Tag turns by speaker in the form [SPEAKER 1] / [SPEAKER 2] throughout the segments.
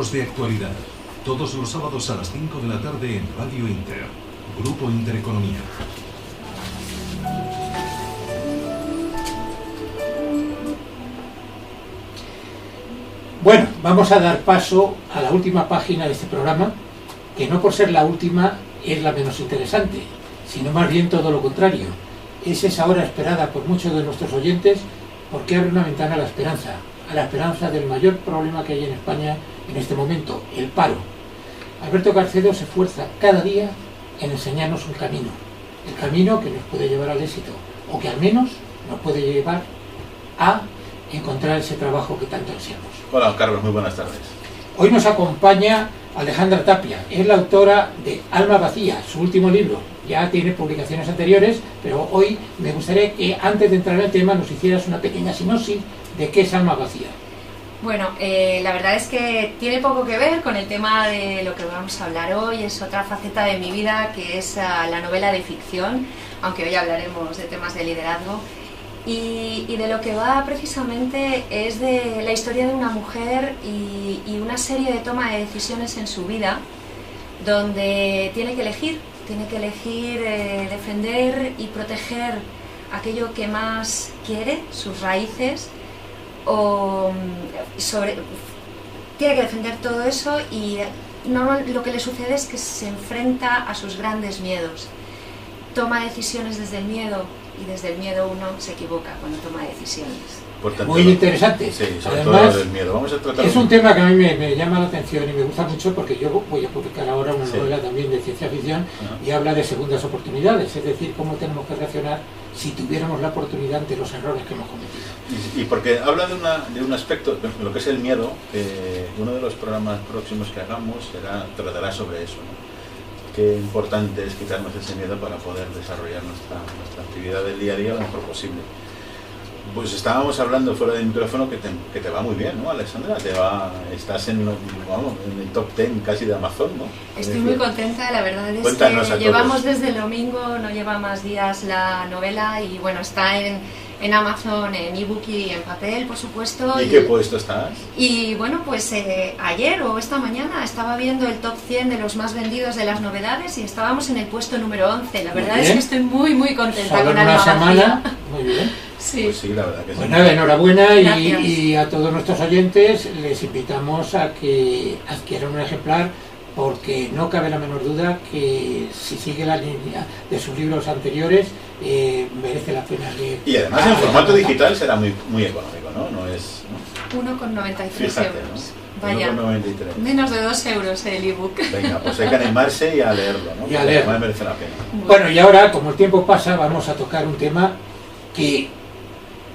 [SPEAKER 1] Ecos de Actualidad, todos los sábados a las 5 de la tarde en Radio Inter, Grupo Intereconomía.
[SPEAKER 2] Bueno, vamos a dar paso a la última página de este programa, que no por ser la última es la menos interesante, sino más bien todo lo contrario. Es esa hora esperada por muchos de nuestros oyentes, porque abre una ventana a la esperanza del mayor problema que hay en España en este momento, el paro. Alberto Carcedo se esfuerza cada día en enseñarnos un camino, el camino que nos puede llevar al éxito, o que al menos nos puede llevar a encontrar ese trabajo que tanto ansiamos.
[SPEAKER 3] Hola, Carlos, muy buenas tardes.
[SPEAKER 2] Hoy nos acompaña Alejandra Tapia, es la autora de Alma Vacía, su último libro. Ya tiene publicaciones anteriores, pero hoy me gustaría que antes de entrar en el tema nos hicieras una pequeña sinopsis de qué es Alma Vacía.
[SPEAKER 4] Bueno, la verdad es que tiene poco que ver con el tema de lo que vamos a hablar hoy, es otra faceta de mi vida que es la novela de ficción, aunque hoy hablaremos de temas de liderazgo. Y de lo que va precisamente es de la historia de una mujer y una serie de toma de decisiones en su vida donde tiene que elegir defender y proteger aquello que más quiere, sus raíces, tiene que defender todo eso y lo que le sucede es que se enfrenta a sus grandes miedos, toma decisiones desde el miedo. Y desde el miedo uno se equivoca cuando toma decisiones.
[SPEAKER 3] Por tanto,
[SPEAKER 2] muy interesante.
[SPEAKER 3] Sí, sobre
[SPEAKER 2] además,
[SPEAKER 3] todo del miedo. Vamos a tratar
[SPEAKER 2] es un tema que a mí me llama la atención y me gusta mucho porque yo voy a publicar ahora una novela también de ciencia ficción y habla de segundas oportunidades, es decir, cómo tenemos que reaccionar si tuviéramos la oportunidad ante los errores que hemos cometido.
[SPEAKER 3] Y porque habla de un aspecto, lo que es el miedo, uno de los programas próximos que hagamos tratará sobre eso, ¿no? Qué importante es quitarnos ese miedo para poder desarrollar nuestra actividad del día a día lo mejor posible. Pues estábamos hablando fuera del micrófono que te va muy bien, ¿no, Alexandra? Estás en el top 10 casi de Amazon, ¿no?
[SPEAKER 4] Estoy muy contenta, la verdad es
[SPEAKER 3] Cuéntanos
[SPEAKER 4] que llevamos desde el domingo, no lleva más días la novela y bueno, está en Amazon, en ebook y en papel, por supuesto.
[SPEAKER 3] ¿Y qué puesto estás?
[SPEAKER 4] Y bueno, pues ayer o esta mañana estaba viendo el top 100 de los más vendidos de las novedades y estábamos en el puesto número 11. La verdad es que estoy muy, muy contenta
[SPEAKER 2] solo
[SPEAKER 4] con
[SPEAKER 2] Alma Vacía.
[SPEAKER 4] semana.
[SPEAKER 2] Muy bien.
[SPEAKER 4] Sí.
[SPEAKER 3] Pues sí, la verdad que sí.
[SPEAKER 2] Pues nada, enhorabuena y a todos nuestros oyentes les invitamos a que adquieran un ejemplar porque no cabe la menor duda que si sigue la línea de sus libros anteriores merece la pena leer.
[SPEAKER 3] Y además en formato digital será muy, muy económico, ¿no? No es... ¿no?
[SPEAKER 4] 1,93
[SPEAKER 3] Fíjate,
[SPEAKER 4] euros.
[SPEAKER 3] ¿no?
[SPEAKER 4] Vaya,
[SPEAKER 3] 1,93.
[SPEAKER 4] menos de 2 euros el ebook.
[SPEAKER 3] Venga, pues hay que animarse y a leerlo, ¿no?
[SPEAKER 2] Y a leerlo.
[SPEAKER 3] Además merece la pena.
[SPEAKER 2] Bueno, y ahora, como el tiempo pasa, vamos a tocar un tema que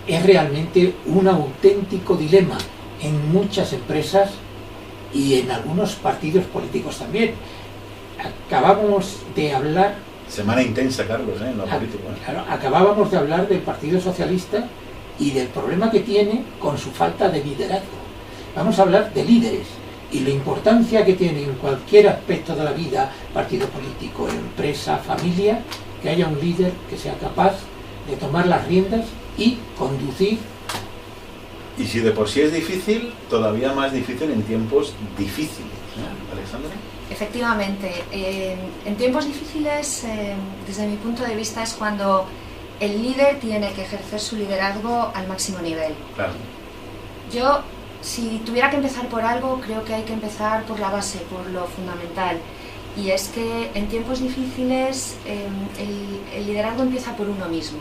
[SPEAKER 2] es realmente un auténtico dilema en muchas empresas y en algunos partidos políticos también. Acabamos de hablar...
[SPEAKER 3] Semana intensa, Carlos, en la política.
[SPEAKER 2] Claro, acabábamos de hablar del Partido Socialista y del problema que tiene con su falta de liderazgo. Vamos a hablar de líderes y la importancia que tiene en cualquier aspecto de la vida, partido político, empresa, familia, que haya un líder que sea capaz de tomar las riendas y conducir.
[SPEAKER 3] Y si de por sí es difícil, todavía más difícil en tiempos difíciles, ¿no, Alexandra?
[SPEAKER 4] Efectivamente, en tiempos difíciles, desde mi punto de vista, es cuando el líder tiene que ejercer su liderazgo al máximo nivel.
[SPEAKER 3] Claro.
[SPEAKER 4] Yo, si tuviera que empezar por algo, creo que hay que empezar por la base, por lo fundamental. Y es que en tiempos difíciles el liderazgo empieza por uno mismo.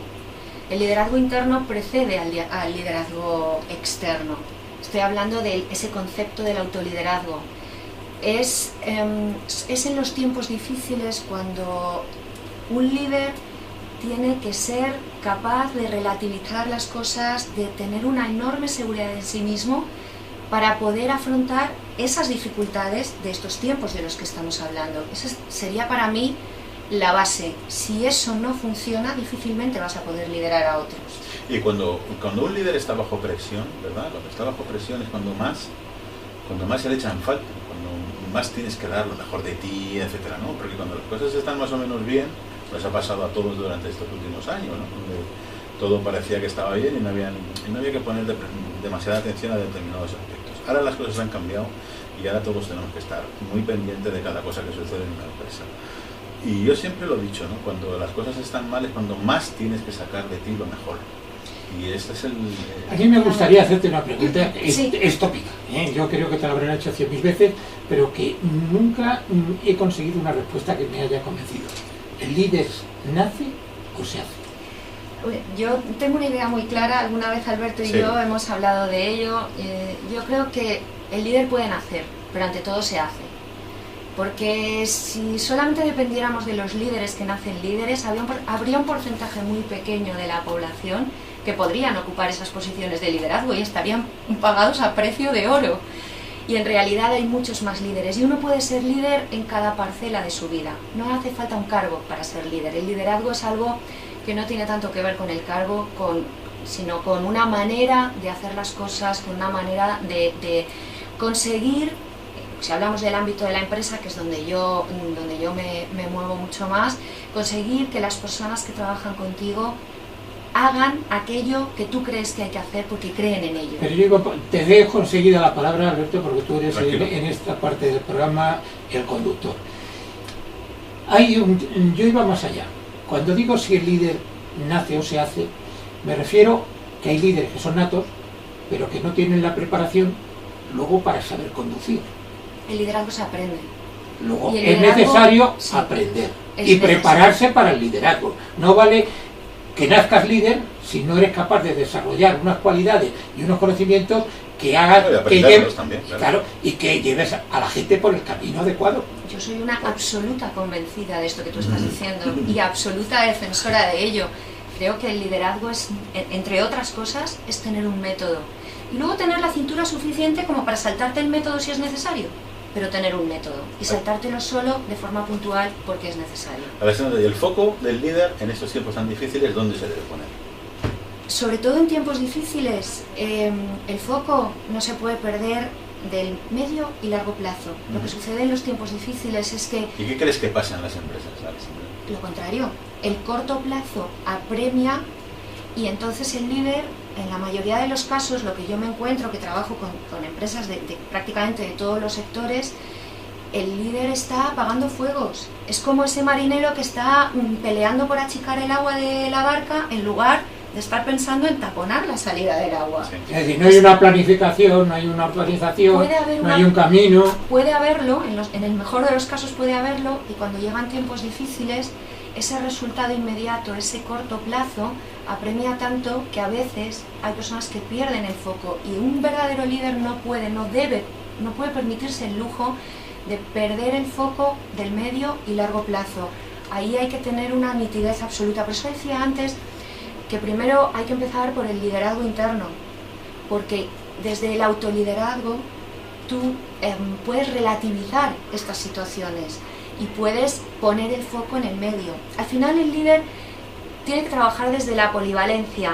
[SPEAKER 4] El liderazgo interno precede al liderazgo externo. Estoy hablando de ese concepto del autoliderazgo. Es en los tiempos difíciles cuando un líder tiene que ser capaz de relativizar las cosas, de tener una enorme seguridad en sí mismo para poder afrontar esas dificultades de estos tiempos de los que estamos hablando. Esa sería para mí la base. Si eso no funciona, difícilmente vas a poder liderar a otros.
[SPEAKER 3] Y cuando un líder está bajo presión, ¿verdad? Cuando está bajo presión es cuando más se le echan falta, cuando más tienes que dar lo mejor de ti, etcétera, ¿no? Porque cuando las cosas están más o menos bien, nos ha pasado a todos durante estos últimos años, ¿no? Donde todo parecía que estaba bien y no había que poner demasiada atención a determinados aspectos. Ahora las cosas han cambiado y ahora todos tenemos que estar muy pendientes de cada cosa que sucede en una empresa. Y yo siempre lo he dicho, ¿no? Cuando las cosas están mal es cuando más tienes que sacar de ti lo mejor. Y este es el...
[SPEAKER 2] A mí me gustaría hacerte una pregunta,
[SPEAKER 4] Sí.
[SPEAKER 2] es tópica, ¿eh? Yo creo que te la habrán hecho 100.000 veces, pero que nunca he conseguido una respuesta que me haya convencido. ¿El líder nace o se hace?
[SPEAKER 4] Yo tengo una idea muy clara, alguna vez Alberto y
[SPEAKER 3] Sí.
[SPEAKER 4] yo hemos hablado de ello. Yo creo que el líder puede nacer, pero ante todo se hace. Porque si solamente dependiéramos de los líderes que nacen líderes, habría un porcentaje muy pequeño de la población que podrían ocupar esas posiciones de liderazgo y estarían pagados a precio de oro. Y en realidad hay muchos más líderes y uno puede ser líder en cada parcela de su vida. No hace falta un cargo para ser líder. El liderazgo es algo que no tiene tanto que ver con el cargo, sino con una manera de hacer las cosas, con una manera de conseguir, si hablamos del ámbito de la empresa, que es donde yo me muevo mucho más, conseguir que las personas que trabajan contigo hagan aquello que tú crees que hay que hacer porque creen en ello.
[SPEAKER 2] Pero yo digo, te dejo enseguida la palabra, Alberto, porque tú eres en esta parte del programa el conductor. Yo iba más allá. Cuando digo si el líder nace o se hace, me refiero que hay líderes que son natos, pero que no tienen la preparación luego para saber conducir.
[SPEAKER 4] El liderazgo se aprende.
[SPEAKER 2] Luego
[SPEAKER 4] Y el
[SPEAKER 2] es
[SPEAKER 4] liderazgo,
[SPEAKER 2] necesario
[SPEAKER 4] sí,
[SPEAKER 2] aprender
[SPEAKER 4] es
[SPEAKER 2] y prepararse para el liderazgo. No vale que nazcas líder si no eres capaz de desarrollar unas cualidades y unos conocimientos que hagan
[SPEAKER 3] No, y
[SPEAKER 2] que
[SPEAKER 3] aprenderlos
[SPEAKER 2] lleves,
[SPEAKER 3] también, claro.
[SPEAKER 2] claro, y que lleves a la gente por el camino adecuado.
[SPEAKER 4] Yo soy una absoluta convencida de esto que tú estás diciendo y absoluta defensora de ello. Creo que el liderazgo es, entre otras cosas, es tener un método. Y luego tener la cintura suficiente como para saltarte el método si es necesario, pero tener un método y saltártelo solo de forma puntual porque es necesario.
[SPEAKER 3] Alexandra, ¿y el foco del líder en estos tiempos tan difíciles dónde se debe poner?
[SPEAKER 4] Sobre todo en tiempos difíciles, el foco no se puede perder del medio y largo plazo. Lo que sucede en los tiempos difíciles es que,
[SPEAKER 3] ¿Y qué crees que pasa en las empresas, Alexandra?
[SPEAKER 4] lo contrario, el corto plazo apremia y entonces el líder, en la mayoría de los casos, lo que yo me encuentro, que trabajo con empresas de prácticamente de todos los sectores, el líder está apagando fuegos. Es como ese marinero que está peleando por achicar el agua de la barca en lugar de estar pensando en taponar la salida del agua.
[SPEAKER 3] Sí.
[SPEAKER 2] Es decir, no hay una planificación, no hay una organización,
[SPEAKER 4] Puede haber
[SPEAKER 2] no hay un camino.
[SPEAKER 4] Puede haberlo, en el mejor de los casos puede haberlo, y cuando llegan tiempos difíciles, ese resultado inmediato, ese corto plazo, apremia tanto que a veces hay personas que pierden el foco y un verdadero líder no puede permitirse el lujo de perder el foco del medio y largo plazo. Ahí hay que tener una nitidez absoluta. Por eso decía antes que primero hay que empezar por el liderazgo interno, porque desde el autoliderazgo tú puedes relativizar estas situaciones y puedes poner el foco en el medio. Al final el líder tiene que trabajar desde la polivalencia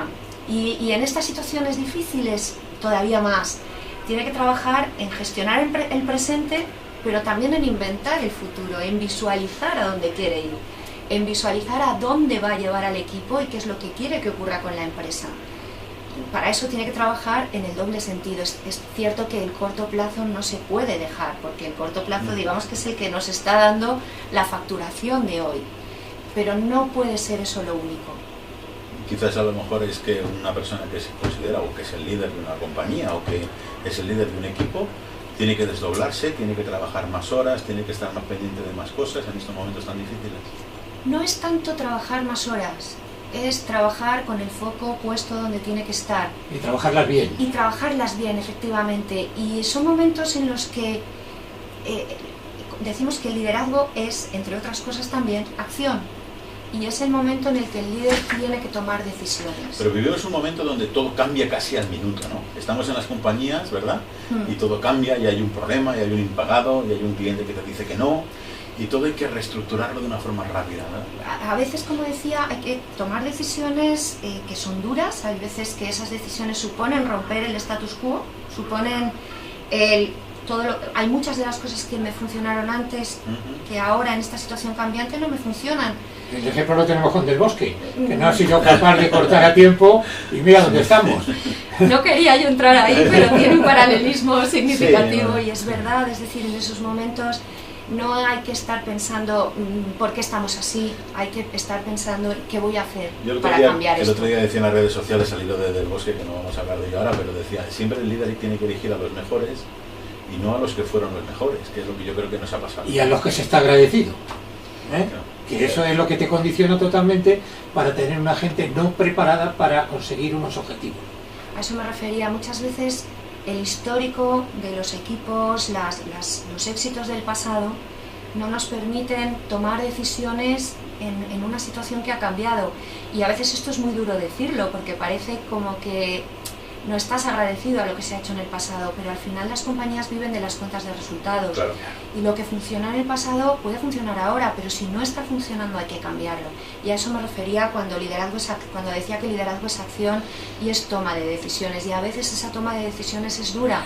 [SPEAKER 4] y en estas situaciones difíciles todavía más. Tiene que trabajar en gestionar el presente, pero también en inventar el futuro, en visualizar a dónde quiere ir, en visualizar a dónde va a llevar al equipo y qué es lo que quiere que ocurra con la empresa. Para eso tiene que trabajar en el doble sentido. Es cierto que el corto plazo no se puede dejar, porque el corto plazo, digamos que es el que nos está dando la facturación de hoy, pero no puede ser eso lo único.
[SPEAKER 3] Quizás a lo mejor es que una persona que se considera o que es el líder de una compañía o que es el líder de un equipo tiene que desdoblarse, tiene que trabajar más horas, tiene que estar más pendiente de más cosas en estos momentos tan difíciles.
[SPEAKER 4] No es tanto trabajar más horas, es trabajar con el foco puesto donde tiene que estar.
[SPEAKER 2] Y trabajarlas bien.
[SPEAKER 4] Y trabajarlas bien, efectivamente. Y son momentos en los que decimos que el liderazgo es, entre otras cosas también, acción. Y es el momento en el que el líder tiene que tomar decisiones.
[SPEAKER 3] Pero vivimos un momento donde todo cambia casi al minuto, ¿no? Estamos en las compañías, ¿verdad? Y todo cambia, y hay un problema, y hay un impagado, y hay un cliente que te dice que no, y todo hay que reestructurarlo de una forma rápida, ¿no?
[SPEAKER 4] A veces, como decía, hay que tomar decisiones que son duras. Hay veces que esas decisiones suponen romper el status quo, suponen hay muchas de las cosas que me funcionaron antes que ahora en esta situación cambiante no me funcionan.
[SPEAKER 2] El ejemplo lo tenemos con Del Bosque, que no ha sido capaz de cortar a tiempo y mira dónde estamos.
[SPEAKER 4] No quería yo entrar ahí, pero tiene un paralelismo significativo y es verdad, es decir, en esos momentos no hay que estar pensando por qué estamos así, hay que estar pensando qué voy a hacer para cambiar esto.
[SPEAKER 3] El otro día decía en las redes sociales, al hilo Del Bosque, que no vamos a hablar de ello ahora, pero decía, siempre el líder tiene que elegir a los mejores y no a los que fueron los mejores, que es lo que yo creo que nos ha pasado.
[SPEAKER 2] Y a los que se está agradecido. Que eso es lo que te condiciona totalmente para tener una gente no preparada para conseguir unos objetivos.
[SPEAKER 4] A eso me refería. Muchas veces el histórico de los equipos, los éxitos del pasado, no nos permiten tomar decisiones en una situación que ha cambiado. Y a veces esto es muy duro decirlo, porque parece como que no estás agradecido a lo que se ha hecho en el pasado, pero al final las compañías viven de las cuentas de resultados.
[SPEAKER 3] Claro.
[SPEAKER 4] Y lo que funciona en el pasado puede funcionar ahora, pero si no está funcionando hay que cambiarlo. Y a eso me refería cuando decía que liderazgo es acción y es toma de decisiones. Y a veces esa toma de decisiones es dura,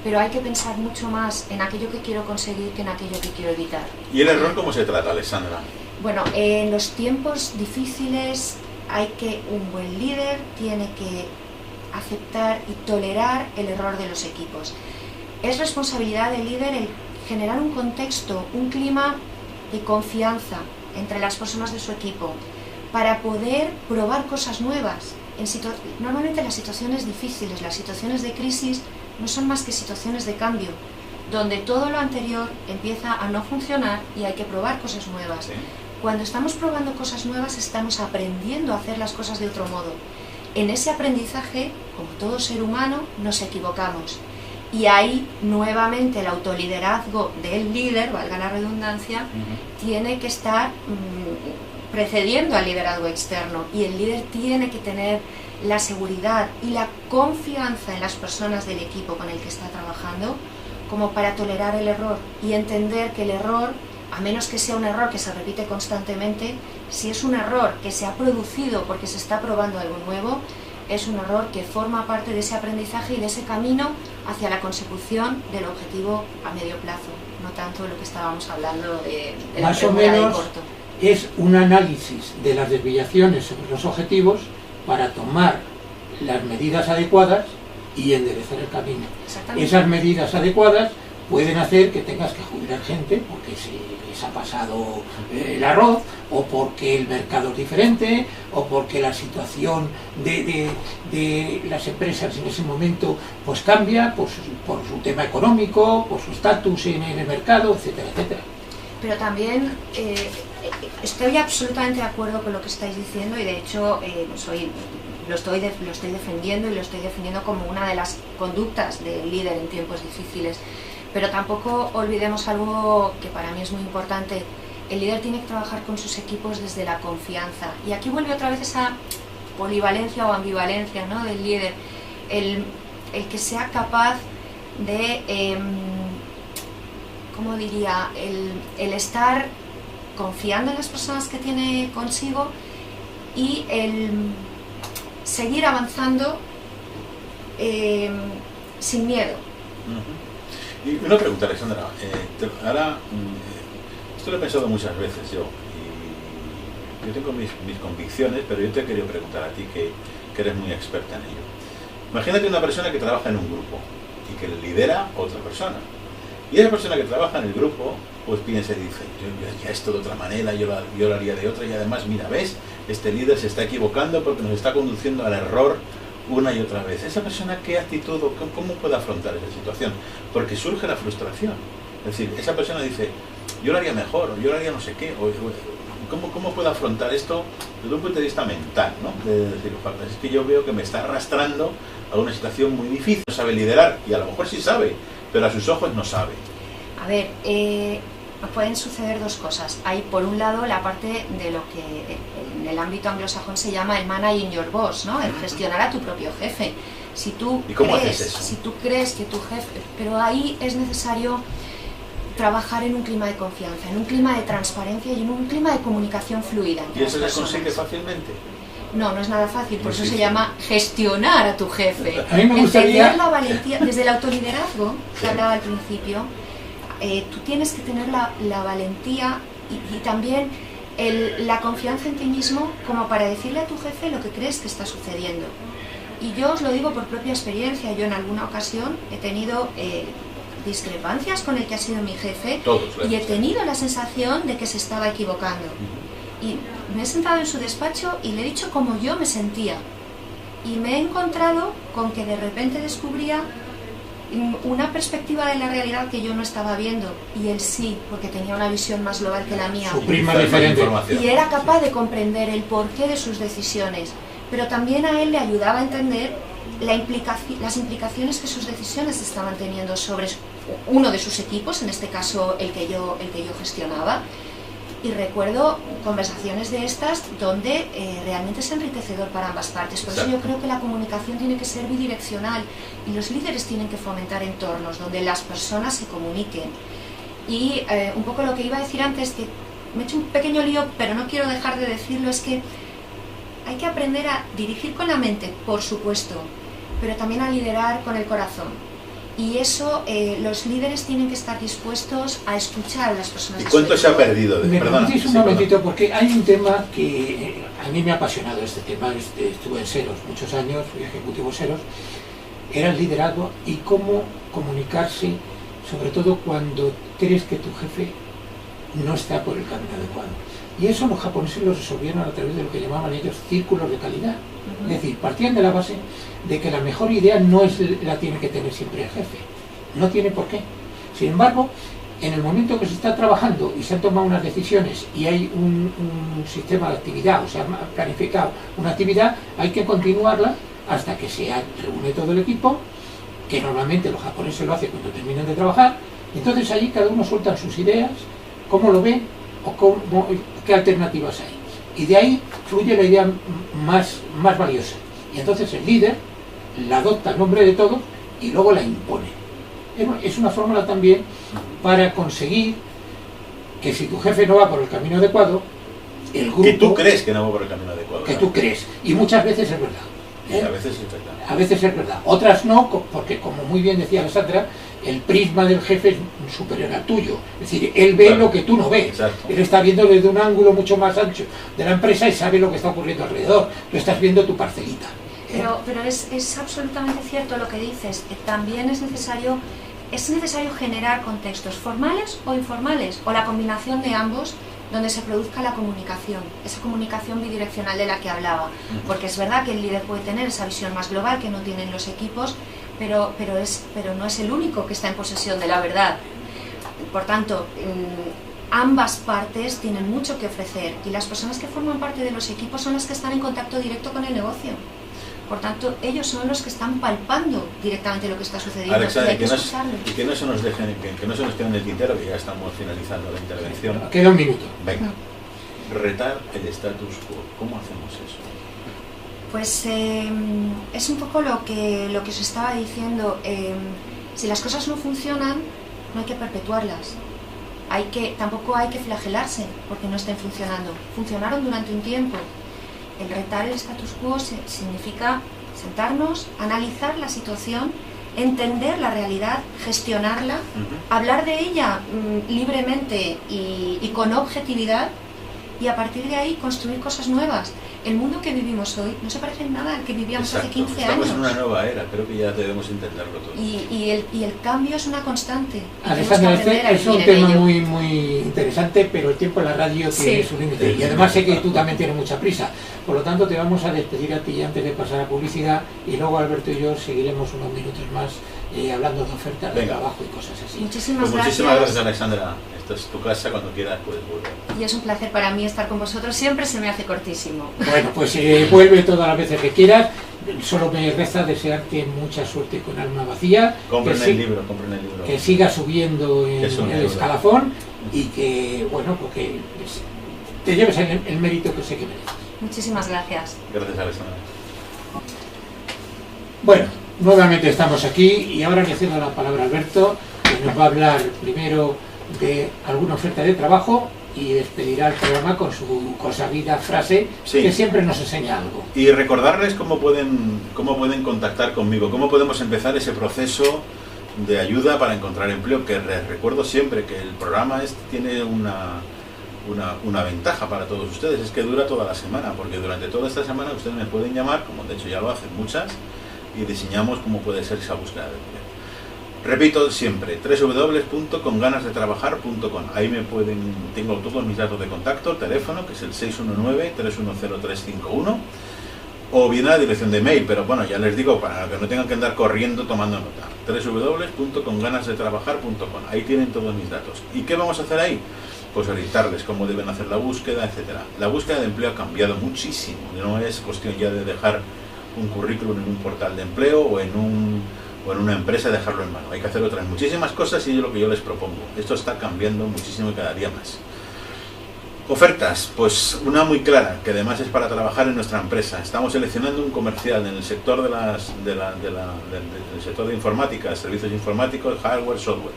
[SPEAKER 4] pero hay que pensar mucho más en aquello que quiero conseguir que en aquello que quiero evitar.
[SPEAKER 3] ¿Y el error cómo se trata, Alexandra?
[SPEAKER 4] Bueno, en los tiempos difíciles un buen líder tiene que aceptar y tolerar el error de los equipos. Es responsabilidad del líder el generar un contexto, un clima de confianza entre las personas de su equipo para poder probar cosas nuevas. Normalmente las situaciones difíciles, las situaciones de crisis, no son más que situaciones de cambio, donde todo lo anterior empieza a no funcionar y hay que probar cosas nuevas.
[SPEAKER 3] Sí.
[SPEAKER 4] Cuando estamos probando cosas nuevas estamos aprendiendo a hacer las cosas de otro modo. En ese aprendizaje, como todo ser humano, nos equivocamos. Y ahí, nuevamente, el autoliderazgo del líder, valga la redundancia, tiene que estar precediendo al liderazgo externo. Y el líder tiene que tener la seguridad y la confianza en las personas del equipo con el que está trabajando, como para tolerar el error y entender que el error, a menos que sea un error que se repite constantemente, si es un error que se ha producido porque se está probando algo nuevo, es un error que forma parte de ese aprendizaje y de ese camino hacia la consecución del objetivo a medio plazo, no tanto lo que estábamos hablando de la
[SPEAKER 2] más o
[SPEAKER 4] premura de
[SPEAKER 2] menos
[SPEAKER 4] corto.
[SPEAKER 2] Es un análisis de las desviaciones sobre los objetivos para tomar las medidas adecuadas y enderezar el camino.
[SPEAKER 4] Exactamente.
[SPEAKER 2] Esas medidas adecuadas pueden hacer que tengas que jubilar gente porque se les ha pasado el arroz, o porque el mercado es diferente, o porque la situación de las empresas en ese momento pues cambia por su tema económico, por su estatus en el mercado, etcétera, etcétera.
[SPEAKER 4] Pero también estoy absolutamente de acuerdo con lo que estáis diciendo y de hecho lo estoy defendiendo y lo estoy defendiendo como una de las conductas del líder en tiempos difíciles. Pero tampoco olvidemos algo que para mí es muy importante. El líder tiene que trabajar con sus equipos desde la confianza. Y aquí vuelve otra vez esa polivalencia o ambivalencia, ¿no?, del líder. El que sea capaz de, ¿cómo diría?, el estar confiando en las personas que tiene consigo y el seguir avanzando sin miedo.
[SPEAKER 3] Y una pregunta, Alexandra, esto lo he pensado muchas veces yo tengo mis convicciones, pero yo te quería preguntar a ti que eres muy experta en ello. Imagínate una persona que trabaja en un grupo y que le lidera otra persona, y esa persona que trabaja en el grupo pues piensa y dice, yo haría esto de otra manera, yo lo haría de otra, y además mira, ¿ves? Este líder se está equivocando porque nos está conduciendo al error una y otra vez. ¿Esa persona qué actitud o cómo puede afrontar esa situación? Porque surge la frustración. Es decir, esa persona dice, yo lo haría mejor, o yo lo haría no sé qué, ¿cómo puedo afrontar esto desde un punto de vista mental, ¿no? De decir, es que yo veo que me está arrastrando a una situación muy difícil, no sabe liderar, y a lo mejor sí sabe, pero a sus ojos no sabe.
[SPEAKER 4] A ver, pueden suceder dos cosas. Hay por un lado la parte de lo que en el ámbito anglosajón se llama el managing your boss, ¿no? El gestionar a tu propio jefe. Si tú
[SPEAKER 3] ¿Y cómo haces eso?
[SPEAKER 4] Si tú crees que tu jefe... Pero ahí es necesario trabajar en un clima de confianza, en un clima de transparencia y en un clima de comunicación fluida.
[SPEAKER 3] ¿Y eso se consigue fácilmente?
[SPEAKER 4] No, no es nada fácil, por eso se llama gestionar a tu jefe.
[SPEAKER 2] A mí me gustaría...
[SPEAKER 4] Entender la valentía, desde el autoliderazgo, que hablaba al principio, tú tienes que tener la valentía y también la confianza en ti mismo como para decirle a tu jefe lo que crees que está sucediendo. Y yo os lo digo por propia experiencia, yo en alguna ocasión he tenido discrepancias con el que ha sido mi jefe y he tenido la sensación de que se estaba equivocando. Y me he sentado en su despacho y le he dicho cómo yo me sentía. Y me he encontrado con que de repente descubría una perspectiva de la realidad que yo no estaba viendo, y él sí, porque tenía una visión más global que la mía.
[SPEAKER 2] Su prisma diferente.
[SPEAKER 4] Y era capaz de comprender el porqué de sus decisiones, pero también a él le ayudaba a entender las implicaciones que sus decisiones estaban teniendo sobre uno de sus equipos, en este caso el que yo gestionaba. Y recuerdo conversaciones de estas donde realmente es enriquecedor para ambas partes. Por eso yo creo que la comunicación tiene que ser bidireccional y los líderes tienen que fomentar entornos donde las personas se comuniquen. Y un poco lo que iba a decir antes, que me he hecho un pequeño lío, pero no quiero dejar de decirlo, es que hay que aprender a dirigir con la mente, por supuesto, pero también a liderar con el corazón. Y eso, los líderes tienen que estar dispuestos a escuchar a las personas.
[SPEAKER 3] ¿Y cuánto se ha perdido?
[SPEAKER 2] ¿Me permitís un momentito? Porque hay un tema que a mí me ha apasionado, este tema. Estuve en Seros muchos años, fui ejecutivo Seros. Era el liderazgo y cómo comunicarse, sobre todo cuando crees que tu jefe no está por el camino adecuado. Y eso los japoneses lo resolvieron a través de lo que llamaban ellos círculos de calidad. Es decir, partían de la base de que la mejor idea no la tiene que tener siempre el jefe. No tiene por qué. Sin embargo, en el momento que se está trabajando y se han tomado unas decisiones y hay un sistema de actividad, o sea, planificado una actividad, hay que continuarla hasta que se reúne todo el equipo, que normalmente los japoneses lo hacen cuando terminan de trabajar. Entonces allí cada uno suelta sus ideas, cómo lo ven o qué alternativas hay. Y de ahí fluye la idea más valiosa. Y entonces el líder la adopta en nombre de todos y luego la impone. Es una fórmula también para conseguir que si tu jefe no va por el camino adecuado, el grupo...
[SPEAKER 3] Que tú crees que no va por el camino adecuado.
[SPEAKER 2] Que tú crees. Y muchas veces es verdad.
[SPEAKER 3] Y a veces es verdad.
[SPEAKER 2] A veces es verdad. Otras no, porque como muy bien decía Alessandra, el prisma del jefe es superior al tuyo. Es decir, él ve lo que tú no ves.
[SPEAKER 3] Exacto.
[SPEAKER 2] Él está viendo desde un ángulo mucho más ancho de la empresa y sabe lo que está ocurriendo alrededor. Tú estás viendo tu parcelita.
[SPEAKER 4] Pero es absolutamente cierto lo que dices. También es necesario generar contextos formales o informales, o la combinación de ambos, donde se produzca la comunicación, esa comunicación bidireccional de la que hablaba. Porque es verdad que el líder puede tener esa visión más global que no tienen los equipos, pero no es el único que está en posesión de la verdad. Por tanto, ambas partes tienen mucho que ofrecer y las personas que forman parte de los equipos son las que están en contacto directo con el negocio. Por tanto, ellos son los que están palpando directamente lo que está sucediendo.
[SPEAKER 3] Alexandra,
[SPEAKER 4] y
[SPEAKER 3] que no se nos quede en el tintero, que ya estamos finalizando la intervención.
[SPEAKER 2] Queda un minuto.
[SPEAKER 3] Venga, retar el status quo. ¿Cómo hacemos eso?
[SPEAKER 4] Pues es un poco lo que os estaba diciendo. Si las cosas no funcionan, no hay que perpetuarlas. Tampoco hay que flagelarse porque no estén funcionando. Funcionaron durante un tiempo. El retar el status quo significa sentarnos, analizar la situación, entender la realidad, gestionarla, hablar de ella libremente y con objetividad, y a partir de ahí construir cosas nuevas. El mundo que vivimos hoy no se parece en nada al que vivíamos hace 15 años.
[SPEAKER 3] Estamos en una nueva era, creo que ya debemos entenderlo todo.
[SPEAKER 4] Y el cambio es una constante.
[SPEAKER 2] Alessandra, es un tema muy interesante, pero el tiempo en la radio tiene su límite. Y además sé que tú también tienes mucha prisa. Por lo tanto, te vamos a despedir a ti antes de pasar a publicidad, y luego Alberto y yo seguiremos unos minutos más hablando de ofertas de trabajo y cosas así.
[SPEAKER 4] Muchísimas
[SPEAKER 3] gracias, Alexandra. Esta es tu casa, cuando quieras puedes volver.
[SPEAKER 4] Y es un placer para mí estar con vosotros, siempre se me hace cortísimo.
[SPEAKER 2] Bueno, pues vuelve todas las veces que quieras. Solo me resta desearte mucha suerte con Alma Vacía.
[SPEAKER 3] Compren el libro.
[SPEAKER 2] Que siga subiendo en el escalafón y que, bueno, porque te lleves el mérito que sé que mereces.
[SPEAKER 4] Muchísimas gracias.
[SPEAKER 3] Gracias, Alexandra.
[SPEAKER 2] Bueno, nuevamente estamos aquí y ahora le cedo la palabra a Alberto, que nos va a hablar primero de alguna oferta de trabajo y despedirá el programa con su consabida frase,
[SPEAKER 3] Sí.
[SPEAKER 2] que siempre nos enseña algo.
[SPEAKER 3] Y recordarles cómo pueden contactar conmigo, cómo podemos empezar ese proceso de ayuda para encontrar empleo, que recuerdo siempre que el programa tiene una ventaja para todos ustedes, es que dura toda la semana, porque durante toda esta semana ustedes me pueden llamar, como de hecho ya lo hacen muchas, y diseñamos cómo puede ser esa búsqueda de empleo. Repito siempre, www.conganasdetrabajar.com. Ahí tengo todos mis datos de contacto, teléfono, que es el 619-310-351, o bien a la dirección de mail, pero bueno, ya les digo, para que no tengan que andar corriendo tomando nota. www.conganasdetrabajar.com. Ahí tienen todos mis datos. ¿Y qué vamos a hacer ahí? Pues orientarles cómo deben hacer la búsqueda, etcétera. La búsqueda de empleo ha cambiado muchísimo. No es cuestión ya de dejar un currículum en un portal de empleo o en una empresa, dejarlo en mano. Hay que hacer otras muchísimas cosas y es lo que yo les propongo. Esto está cambiando muchísimo y cada día más. Ofertas, pues una muy clara, que además es para trabajar en nuestra empresa. Estamos seleccionando un comercial en el sector del sector de informática, servicios informáticos, hardware, software.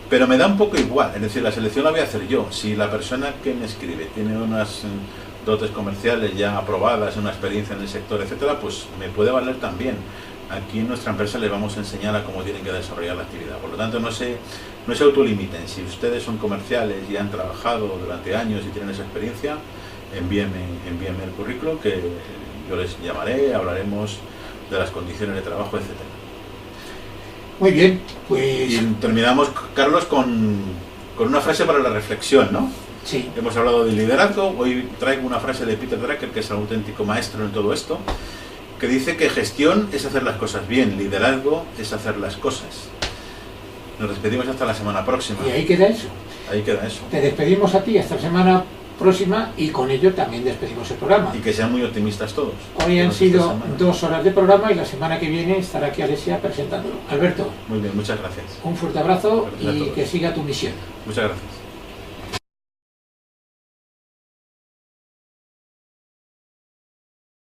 [SPEAKER 3] Pero me da un poco igual, es decir, la selección la voy a hacer yo. Si la persona que me escribe tiene unas dotes comerciales ya aprobadas, una experiencia en el sector, etcétera, pues me puede valer también. Aquí en nuestra empresa les vamos a enseñar a cómo tienen que desarrollar la actividad. Por lo tanto, no se autolimiten. Si ustedes son comerciales y han trabajado durante años y tienen esa experiencia, envíenme el currículum, que yo les llamaré, hablaremos de las condiciones de trabajo, etcétera.
[SPEAKER 2] Muy bien, pues...
[SPEAKER 3] Y terminamos, Carlos, con una frase para la reflexión, ¿no?
[SPEAKER 2] Sí.
[SPEAKER 3] Hemos hablado de liderazgo. Hoy traigo una frase de Peter Drucker, que es un auténtico maestro en todo esto, que dice que gestión es hacer las cosas bien, liderazgo es hacer las cosas. Nos despedimos hasta la semana próxima.
[SPEAKER 2] Y ahí queda eso.
[SPEAKER 3] Ahí queda eso.
[SPEAKER 2] Te despedimos a ti hasta la semana próxima y con ello también despedimos el programa.
[SPEAKER 3] Y que sean muy optimistas todos.
[SPEAKER 2] Hoy han sido 2 horas de programa y la semana que viene estará aquí Alessia presentándolo. Alberto.
[SPEAKER 3] Muy bien, muchas gracias.
[SPEAKER 2] Un fuerte abrazo
[SPEAKER 3] Gracias a
[SPEAKER 2] y
[SPEAKER 3] todos.
[SPEAKER 2] que siga tu misión.
[SPEAKER 3] Muchas gracias.